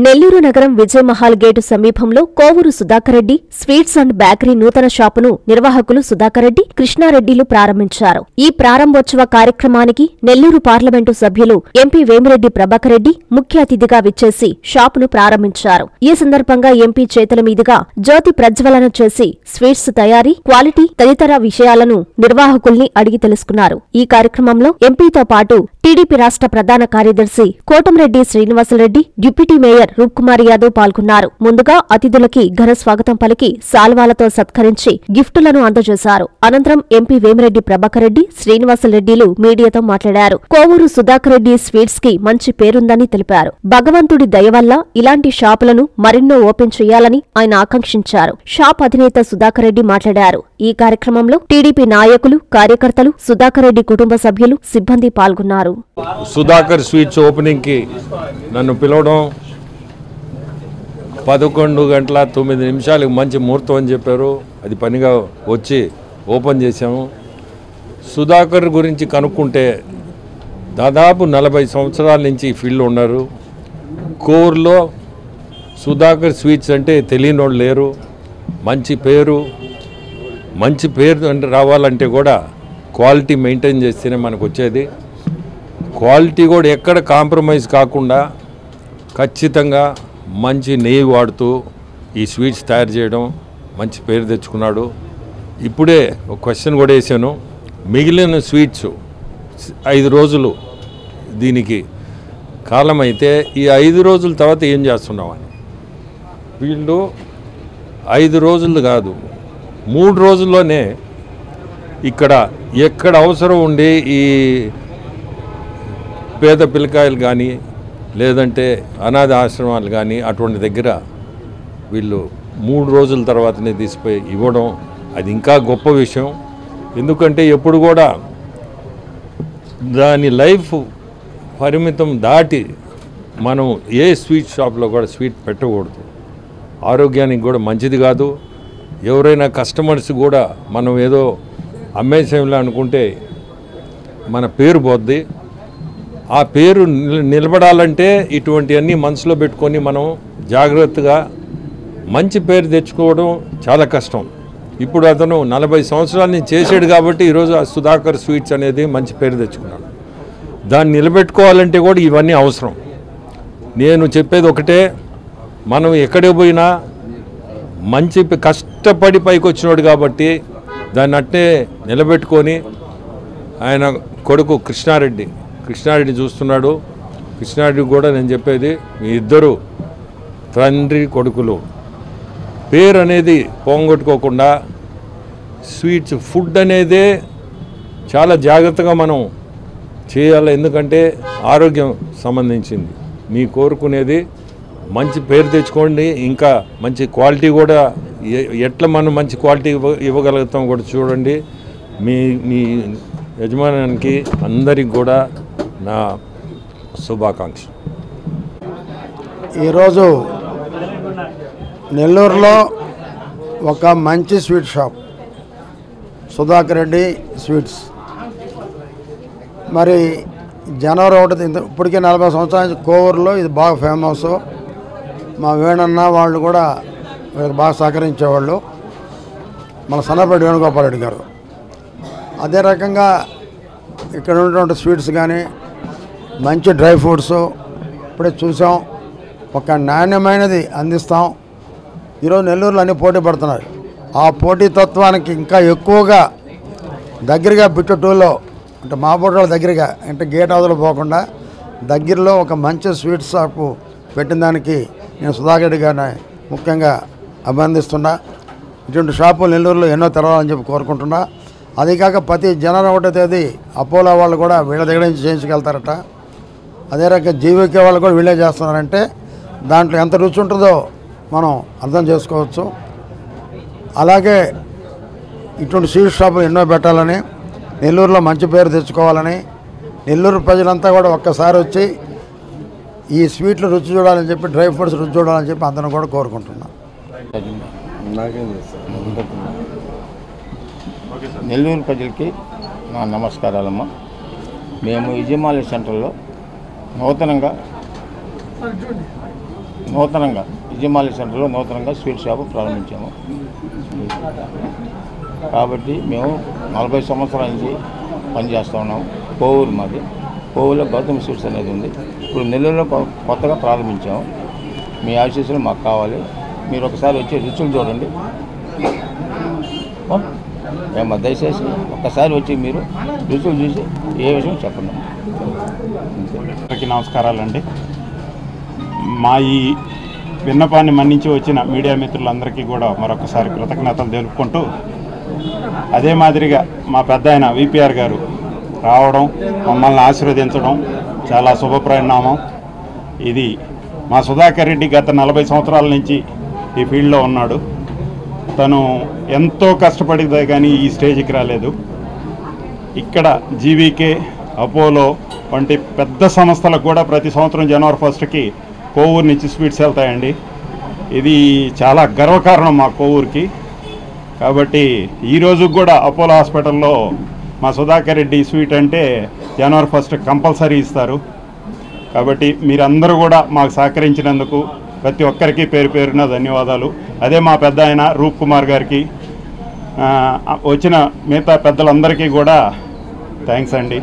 నెల్లూరు నగరం విజయమహల్ గేటు సమీపంలో Kovur Sudhakar Reddy sweets and bakery నూతన షాపును నిర్వాహకులు సుధాకర్ రెడ్డి, కృష్ణారెడ్డిలు ప్రారంభించారు. ఈ ప్రారంభోత్సవ కార్యక్రమానికి నెల్లూరు పార్లమెంటు సభ్యులు ఎంపీ వేమిరెడ్డి ప్రభాకర్ రెడ్డి ముఖ్య అతిథిగా విచ్చేసి షాపును ప్రారంభించారు. ఈ సందర్భంగా ఎంపీ చేతుల మీదుగా జ్యోతి ప్రజ్వలన చేసి స్వీట్స్ తయారీ, క్వాలిటీ తదితర విషయాలను నిర్వాహకుల్ని అడిగి తెలుసుకున్నారు. ఈ కార్యక్రమంలో ఎంపీతో పాటు టీడీపీ రాష్ట్ర ప్రధాన కార్యదర్శి కోటంరెడ్డి శ్రీనివాసరెడ్డి, డిప్యూటీ మేయర్ రూప్కుమార్ యాదవ్ పాల్గొన్నారు. ముందుగా అతిథులకి ఘన స్వాగతం పలికి సాల్వాలతో సత్కరించి గిఫ్టులను అందజేశారు. అనంతరం ఎంపీ వేమిరెడ్డి ప్రభాకర్ రెడ్డి, శ్రీనివాసరెడ్డిలు మీడియాతో మాట్లాడారు. కోవూరు సుధాకర్ రెడ్డి స్వీట్స్ కి మంచి పేరుందని తెలిపారు. భగవంతుడి దయ వల్ల ఇలాంటి షాపులను మరెన్నో ఓపెన్ చేయాలని ఆయన ఆకాంక్షించారు. షాప్ అధినేత సుధాకర్ రెడ్డి మాట్లాడారు. ఈ కార్యక్రమంలో టీడీపీ నాయకులు, కార్యకర్తలు, సుధాకర్ రెడ్డి కుటుంబ సభ్యులు, సిబ్బంది పాల్గొన్నారు. సుధాకర్ స్వీట్స్ ఓపెనింగ్ కి నన్ను పిలవడం 11:09 మంచి ముహూర్తం అని చెప్పారు. అది పనిగా వచ్చి ఓపెన్ చేశాము. సుధాకర్ గురించి కనుక్కుంటే దాదాపు 40 సంవత్సరాల నుంచి ఈ ఫీల్డ్లో ఉన్నారు. కోర్లో సుధాకర్ స్వీట్స్ అంటే తెలియని వాళ్ళు లేరు. మంచి పేరు అంటే రావాలంటే కూడా క్వాలిటీ మెయింటైన్ చేస్తేనే మనకు వచ్చేది. క్వాలిటీ కూడా ఎక్కడ కాంప్రమైజ్ కాకుండా ఖచ్చితంగా మంచి నెయ్యి వాడుతూ ఈ స్వీట్స్ తయారు చేయడం మంచి పేరు తెచ్చుకున్నాడు. ఇప్పుడే ఒక క్వశ్చన్ కూడా వేసాను. మిగిలిన స్వీట్స్ 5 రోజులు దీనికి కాలం అయితే ఈ 5 రోజుల తర్వాత ఏం చేస్తున్నామని. వీళ్ళు 5 రోజులు కాదు, 3 రోజుల్లోనే ఇక్కడ ఎక్కడ అవసరం ఉండి ఈ పేద పిల్లకాయలు కానీ లేదంటే అనాథ ఆశ్రమాలు కానీ అటువంటి దగ్గర వీళ్ళు 3 రోజుల తర్వాతనే తీసిపోయి ఇవ్వడం అది ఇంకా గొప్ప విషయం. ఎందుకంటే ఎప్పుడు కూడా దాని లైఫ్ పరిమితం దాటి మనం ఏ స్వీట్ షాప్లో కూడా స్వీట్ పెట్టకూడదు. ఆరోగ్యానికి కూడా మంచిది కాదు. ఎవరైనా కస్టమర్స్ కూడా మనం ఏదో అమ్మేసేలా అనుకుంటే మన పేరు పోద్ది. ఆ పేరు నిలబడాలంటే ఇటువంటివన్నీ మనసులో పెట్టుకొని మనం జాగ్రత్తగా మంచి పేరు తెచ్చుకోవడం చాలా కష్టం. ఇప్పుడు అతను 40 సంవత్సరాల నుంచి చేసాడు కాబట్టి ఈరోజు ఆ సుధాకర్ స్వీట్స్ అనేది మంచి పేరు తెచ్చుకున్నాడు. దాన్ని నిలబెట్టుకోవాలంటే కూడా ఇవన్నీ అవసరం. నేను చెప్పేది ఒకటే, మనం ఎక్కడికి పోయినా మంచి కష్టపడి పైకి వచ్చినాడు కాబట్టి దాన్ని అట్నే నిలబెట్టుకొని ఆయన కొడుకు కృష్ణారెడ్డి చూస్తున్నాడు. కృష్ణారెడ్డి కూడా నేను చెప్పేది, మీ ఇద్దరు తండ్రి కొడుకులు పేరు అనేది పోగొట్టుకోకుండా స్వీట్స్ ఫుడ్ అనేదే చాలా జాగ్రత్తగా మనం చేయాలి. ఎందుకంటే ఆరోగ్యం సంబంధించింది. మీ కోరుకునేది మంచి పేరు తెచ్చుకోండి. ఇంకా మంచి క్వాలిటీ కూడా ఎట్లా మనం మంచి క్వాలిటీ ఇవ్వగలుగుతాం కూడా చూడండి. మీ యజమానానికి అందరికి కూడా నా శుభాకాంక్ష. ఈరోజు నెల్లూరులో ఒక మంచి sweet shop Sudhakar Reddy sweets. మరి జనవరి 1 ఇప్పటికే 40 సంవత్సరాల నుంచి కోవూరులో ఇది బాగా ఫేమస్. మా వేణన్న వాళ్ళు కూడా వీళ్ళకి బాగా సహకరించేవాళ్ళు, మన సన్నపేట వేణుగోపాల్ రెడ్డి గారు. అదే రకంగా ఇక్కడ ఉన్నటువంటి స్వీట్స్ కానీ మంచి డ్రై ఫ్రూట్స్ ఇప్పుడే చూసాం. ఒక నాణ్యమైనది అందిస్తాం. ఈరోజు నెల్లూరులో అన్ని పోటీ పడుతున్నారు. ఆ పోటీతత్వానికి ఇంకా ఎక్కువగా దగ్గరగా బిట్టటూలో అంటే మా పోటీల దగ్గరగా అంటే గేట్ అవతల పోకుండా దగ్గరలో ఒక మంచి స్వీట్ షాపు పెట్టిన దానికి నేను సుధాకర్ రెడ్డి గారిని ముఖ్యంగా అభినందిస్తున్నా. ఇటువంటి షాపులు నెల్లూరులో ఎన్నో తెరవాలని చెప్పి కోరుకుంటున్నా. అది కాక ప్రతి జనవరి 1వ తేదీ అపోలో వాళ్ళు కూడా వీళ్ళ దగ్గర నుంచి చేయించుకెళ్తారట. అదే రకంగా జీవికే వాళ్ళు కూడా వీళ్ళే చేస్తున్నారంటే దాంట్లో ఎంత రుచి ఉంటుందో మనం అర్థం చేసుకోవచ్చు. అలాగే ఇటువంటి స్వీట్ షాపులు ఎన్నో పెట్టాలని, నెల్లూరులో మంచి పేరు తెచ్చుకోవాలని, నెల్లూరు ప్రజలంతా కూడా ఒక్కసారి వచ్చి ఈ స్వీట్లు రుచి చూడాలని చెప్పి, డ్రై ఫ్రూట్స్ రుచి చూడాలని చెప్పి అందరం కూడా కోరుకుంటున్నాం. నెల్లూరు ప్రజలకి నా నమస్కారాలమ్మా. మేము విజయమాల సెంటర్లో నూతనంగా నూతనంగా ఇజమాలి సెంటర్లో నూతనంగా స్వీట్ షాపు ప్రారంభించాము. కాబట్టి మేము 40 సంవత్సరాల నుంచి పనిచేస్తూ ఉన్నాము. కోవూరు మాది. కోవూరులో గౌతమ్ స్వీట్స్ అనేది ఉంది. ఇప్పుడు నెల్లూరులో కొత్తగా ప్రారంభించాము. మీ ఆశీస్సులు మాకు కావాలి. మీరు ఒకసారి వచ్చి రుచులు చూడండి. ఏమో దయచేసి ఒక్కసారి వచ్చి మీరు రుచులు చూసి ఏ విషయం చెప్పండి. అందరికీ నమస్కారాలండి. మా ఈ విన్నపాన్ని మన్నించి వచ్చిన మీడియా మిత్రులందరికీ కూడా మరొకసారి కృతజ్ఞతలు తెలుపుకుంటూ, అదే మాదిరిగా మా పెద్ద ఆయన విపిఆర్ గారు రావడం, మమ్మల్ని ఆశీర్వదించడం చాలా శుభపరిణామం. ఇది మా సుధాకర్ రెడ్డి గత 40 సంవత్సరాల నుంచి ఈ ఫీల్డ్లో ఉన్నాడు. తను ఎంతో కష్టపడితే కానీ ఈ స్టేజ్కి రాలేదు. ఇక్కడ జీవీకే, అపోలో వంటి పెద్ద సంస్థలకు కూడా ప్రతి సంవత్సరం జనవరి 1కి కోవూరు నుంచి స్వీట్స్ వెళ్తాయండి. ఇది చాలా గర్వకారణం మా కోవూరుకి. కాబట్టి ఈరోజు కూడా అపోలో హాస్పిటల్లో మా సుధాకర్ రెడ్డి స్వీట్ అంటే జనవరి 1 కంపల్సరీ ఇస్తారు. కాబట్టి మీరందరూ కూడా మాకు సహకరించినందుకు ప్రతి ఒక్కరికి పేరు పేరున ధన్యవాదాలు. అదే మా పెద్ద ఆయన రూప్ కుమార్ గారికి, వచ్చిన మిగతా పెద్దలందరికీ కూడా థ్యాంక్స్ అండి.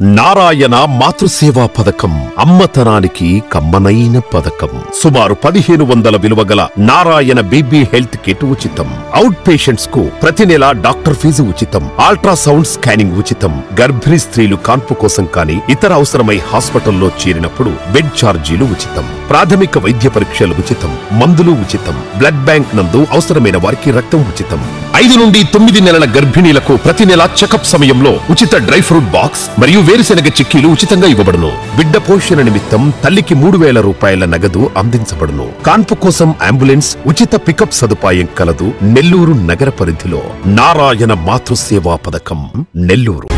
నారాయణ మాతృసేవా పథకం అమ్మతనానికి కమ్మనైన పథకం. సుమారు 1500 విలువగల నారాయణ బీబీ హెల్త్ కిట్ ఉచితం. అవుట్ పేషెంట్స్ కు ప్రతి నెల డాక్టర్ ఫీజు ఉచితం. అల్ట్రాసౌండ్ స్కానింగ్ ఉచితం. గర్భిణీ స్త్రీలు కాన్పు కోసం కానీ ఇతర అవసరమై హాస్పిటల్లో చేరినప్పుడు బెడ్ ఛార్జీలు ఉచితం. ప్రాథమిక వైద్య పరీక్షలు ఉచితం. మందులు ఉచితం. బ్లడ్ బ్యాంక్ నందు అవసరమైన వారికి రక్తం ఉచితం. 5 నుండి 9 నెలల గర్భిణీలకు ప్రతి నెల చెకప్ సమయంలో ఉచిత డ్రై ఫ్రూట్ బాక్స్ మరియు వేరుశెనగ చిక్కీలు ఉచితంగా ఇవ్వబడును. బిడ్డ పోషణ నిమిత్తం తల్లికి 3000 రూపాయల నగదు అందించబడును. కాన్పు కోసం అంబులెన్స్ ఉచిత పికప్ సదుపాయం కలదు. నెల్లూరు నగర పరిధిలో నారాయణ మాతృసేవా పథకం, నెల్లూరు.